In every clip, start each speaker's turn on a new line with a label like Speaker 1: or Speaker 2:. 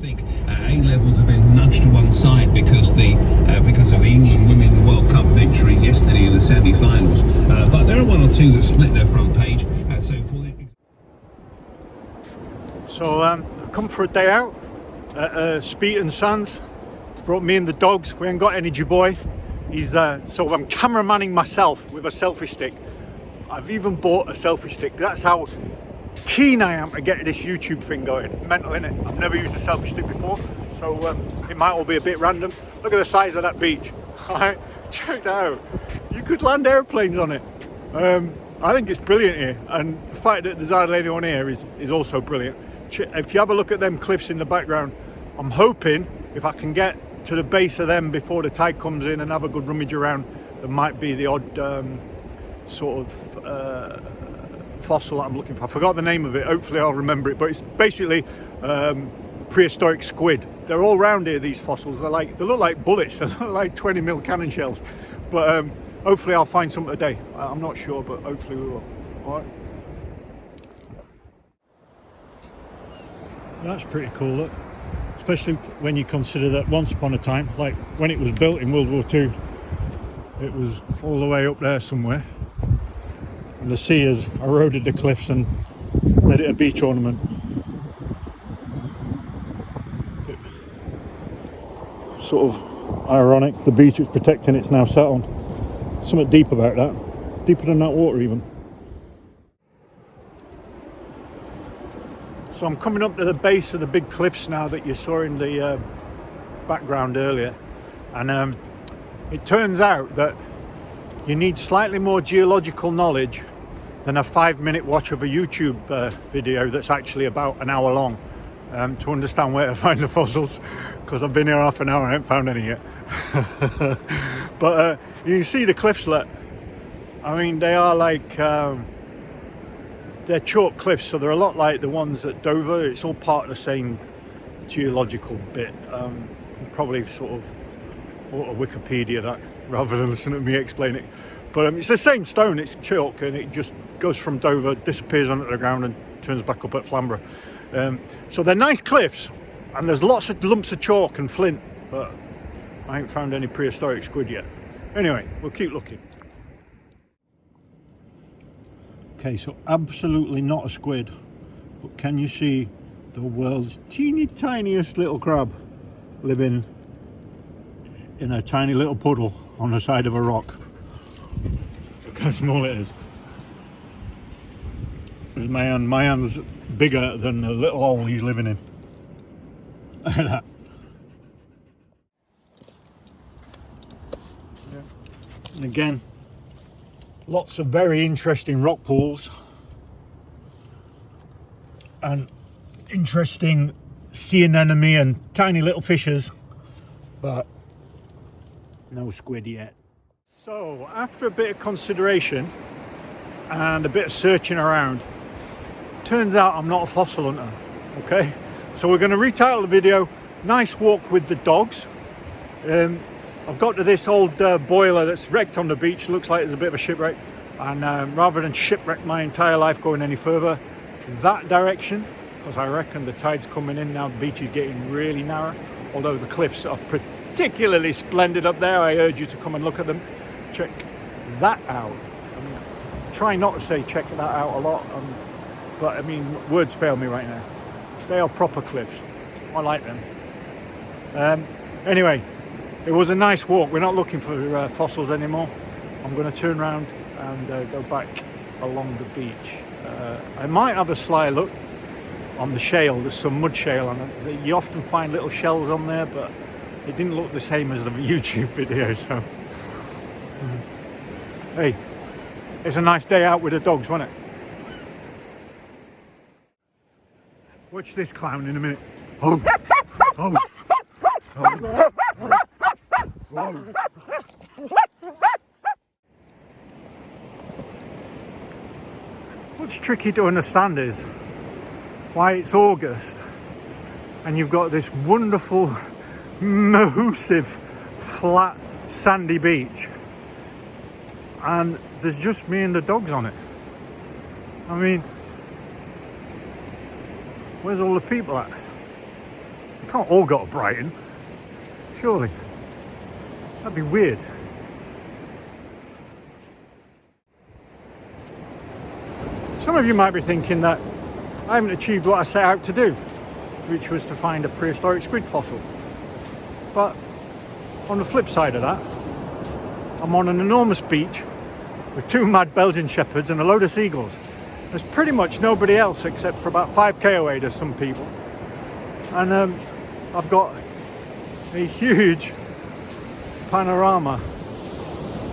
Speaker 1: think A levels have been nudged to one side because of the England Women World Cup victory yesterday in the semi-finals. But there are one or two that split their front page.
Speaker 2: So come for a day out at Speet and Sands. Brought me and the dogs. We ain't got Energy Boy. So I'm cameramanning myself with a selfie stick. I've even bought a selfie stick. That's how keen I am to get this YouTube thing going. Mental, innit? I've never used a selfie stick before, so it might all be a bit random. Look at the size of that beach. Alright, check that out. You could land airplanes on it. I think it's brilliant here, and the fact that there's hardly anyone here is also brilliant. If you have a look at them cliffs in the background, I'm hoping if I can get to the base of them before the tide comes in and have a good rummage around, there might be the odd sort of fossil that I'm looking for. I forgot the name of it. Hopefully I'll remember it, but it's basically prehistoric squid. They're all round here, these fossils. They look like bullets. They look like 20mm cannon shells. But hopefully I'll find some today. I'm not sure, but hopefully we will. All right. That's pretty cool, look. Especially when you consider that once upon a time, like when it was built in World War II, it was all the way up there somewhere. And the sea has eroded the cliffs and made it a beach ornament. Sort of ironic, the beach it's protecting it's now sat on. Something deep about that. Deeper than that water even. So I'm coming up to the base of the big cliffs now that you saw in the background earlier. And it turns out that you need slightly more geological knowledge than a 5-minute watch of a YouTube video that's actually about an hour long to understand where to find the fossils, because I've been here half an hour, I haven't found any yet. But you can see the cliffs, look. I mean, they are like they're chalk cliffs, so they're a lot like the ones at Dover. It's all part of the same geological bit. Probably sort of a Wikipedia that rather than listen to me explain it. But it's the same stone, it's chalk, and it just goes from Dover, disappears under the ground and turns back up at Flamborough. So they're nice cliffs, and there's lots of lumps of chalk and flint, but I ain't found any prehistoric squid yet. Anyway, we'll keep looking. Okay, so absolutely not a squid, but can you see the world's teeny tiniest little crab living in a tiny little puddle on the side of a rock? Look how small it is. There's my hand. My hand's bigger than the little hole he's living in. Look at that. Yeah. And again, lots of very interesting rock pools and interesting sea anemone and tiny little fishes, but no squid yet. So after a bit of consideration and a bit of searching around, turns out I'm not a fossil hunter. Okay, so we're going to retitle the video Nice Walk with the Dogs. I've got to this old boiler that's wrecked on the beach. Looks like there's a bit of a shipwreck, and rather than shipwreck my entire life going any further that direction, because I reckon the tide's coming in now, the beach is getting really narrow, although the cliffs are particularly splendid up there. I urge you to come and look at them. Check that out. I mean, try not to say check that out a lot, but I mean, words fail me right now. They are proper cliffs. I like them. Anyway, it was a nice walk. We're not looking for fossils anymore. I'm going to turn around and go back along the beach. I might have a sly look on the shale. There's some mud shale on it. You often find little shells on there, but it didn't look the same as the YouTube video, so hey, it's a nice day out with the dogs, wasn't it? Watch this clown in a minute. Oh, oh, oh, oh. What's tricky to understand is why it's August and you've got this wonderful, massive, flat, sandy beach, and there's just me and the dogs on it. I mean, where's all the people at? They can't all go to Brighton, surely. That'd be weird. Some of you might be thinking that I haven't achieved what I set out to do, which was to find a prehistoric squid fossil. But on the flip side of that, I'm on an enormous beach with 2 mad Belgian shepherds and a load of seagulls. There's pretty much nobody else except for about 5k away, there's some people. And I've got a huge panorama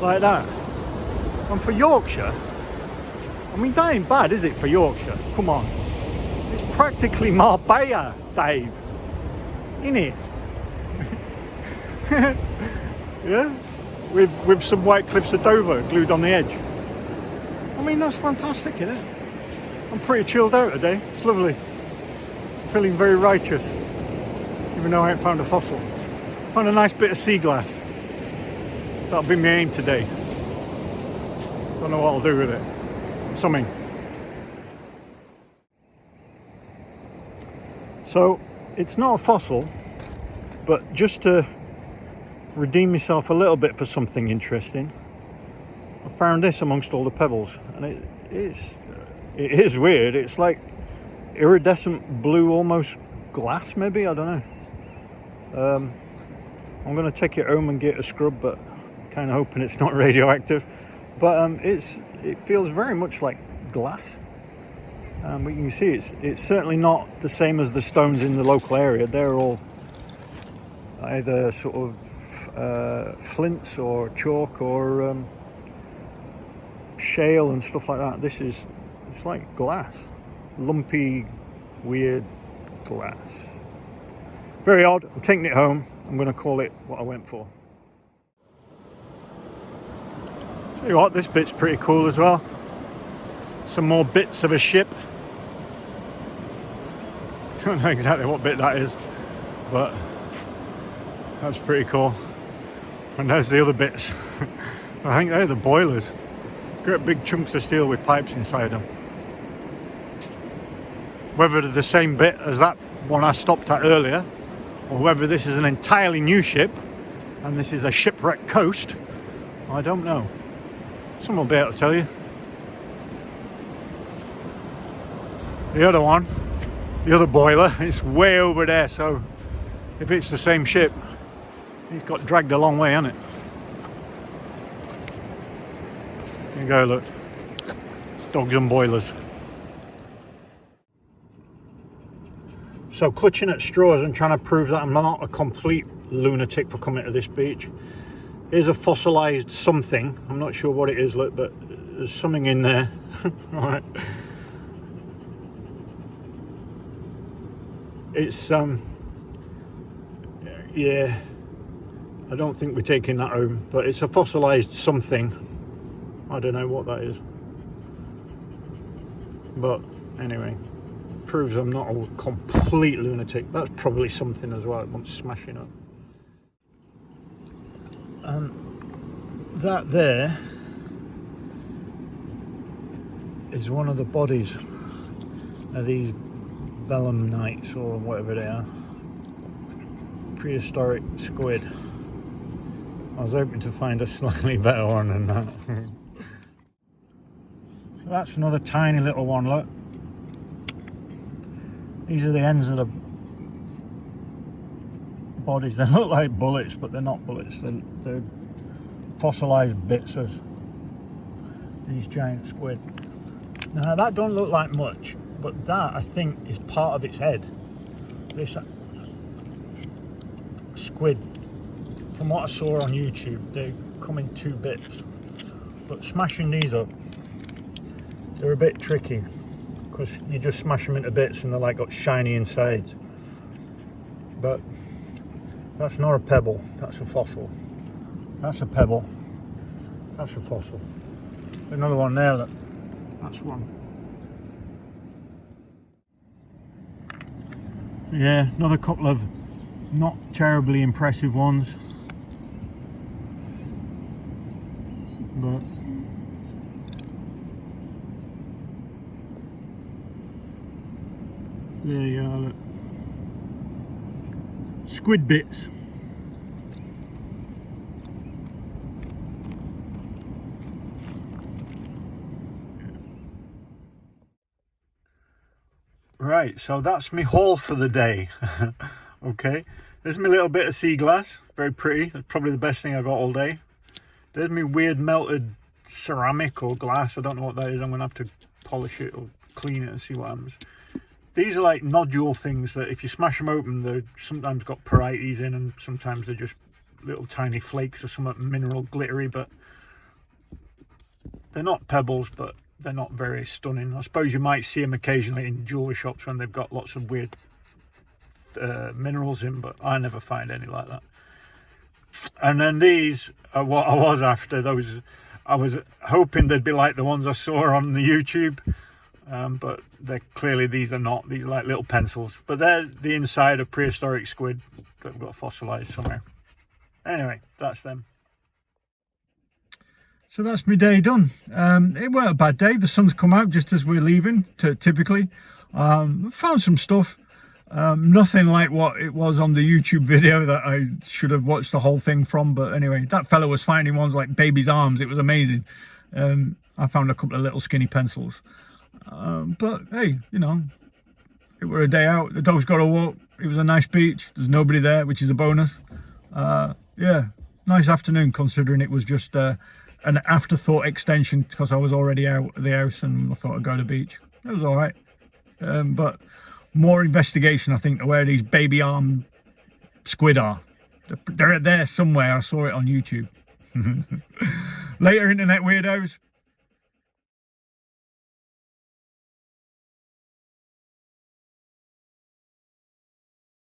Speaker 2: like that. And for Yorkshire, I mean, that ain't bad, is it, for Yorkshire? Come on. It's practically Marbella, Dave. Innit? Yeah? With some white cliffs of Dover glued on the edge. I mean, that's fantastic, isn't it? I'm pretty chilled out today. It's lovely. Feeling very righteous, even though I ain't found a fossil. Found a nice bit of sea glass. That'll be my aim today. Don't know what I'll do with it. Something. So, it's not a fossil, but just to redeem myself a little bit for something interesting, I found this amongst all the pebbles, and it is weird. It's like iridescent blue, almost glass, maybe, I don't know. I'm gonna take it home and get a scrub, but kind of hoping it's not radioactive. But it feels very much like glass. But you can see it's certainly not the same as the stones in the local area. They're all either sort of flints or chalk or shale and stuff like that. It's like glass, lumpy, weird glass. Very odd. I'm taking it home. I'm going to call it what I went for. Tell you what, this bit's pretty cool as well. Some more bits of a ship. Don't know exactly what bit that is, but that's pretty cool. And there's the other bits. I think they're the boilers. Great big chunks of steel with pipes inside them. Whether they're the same bit as that one I stopped at earlier, or whether this is an entirely new ship and this is a shipwrecked coast, I don't know. Someone will be able to tell you. The other one, the other boiler, is way over there, so if it's the same ship, he's got dragged a long way, hasn't it? There you go, look. Dogs and boilers. So clutching at straws and trying to prove that I'm not a complete lunatic for coming to this beach. Here's a fossilized something. I'm not sure what it is, look, but there's something in there. Alright. It's yeah, I don't think we're taking that home, but it's a fossilized something. I don't know what that is, but anyway, proves I'm not a complete lunatic. That's probably something as well. It wants smashing up. That there is one of the bodies of these belemnites or whatever they are, prehistoric squid. I was hoping to find a slightly better one than that. So that's another tiny little one, look. These are the ends of the bodies. They look like bullets, but they're not bullets. They're fossilized bits of these giant squid. Now that don't look like much, but that I think is part of its head. This squid, from what I saw on YouTube, they come in 2 bits. But smashing these up, they're a bit tricky because you just smash them into bits and they're like got shiny insides. But that's not a pebble, that's a fossil. That's a pebble, that's a fossil. Another one there, look. That's one. Yeah, another couple of not terribly impressive ones. But there you are, look. squid bits. Right, so that's my haul for the day. Okay, there's my little bit of sea glass, very pretty. That's probably the best thing I got all day. There's my weird melted ceramic or glass, I don't know what that is. I'm gonna have to polish it or clean it and see what happens. These are like nodule things that if you smash them open, they're sometimes got parietes in, and sometimes they're just little tiny flakes or something mineral glittery, but they're not pebbles, but they're not very stunning. I suppose you might see them occasionally in jewelry shops when they've got lots of weird minerals in, but I never find any like that. And then these are what I was after. Those, I was hoping they'd be like the ones I saw on the YouTube, but they're clearly, these are not. These are like little pencils, but they're the inside of prehistoric squid that have got fossilized somewhere. Anyway, that's them. So that's my day done. It weren't a bad day. The sun's come out just as we're leaving, typically. Found some stuff. Nothing like what it was on the YouTube video that I should have watched the whole thing from. But anyway, that fellow was finding ones like baby's arms. It was amazing. I found a couple of little skinny pencils. But hey, you know, it were a day out. The dogs got a walk. It was a nice beach. There's nobody there, which is a bonus. Yeah, nice afternoon considering it was just an afterthought extension because I was already out of the house and I thought I'd go to the beach. It was all right. But more investigation, I think, to where these baby arm squid are. They're there somewhere. I saw it on YouTube. Later, internet weirdos.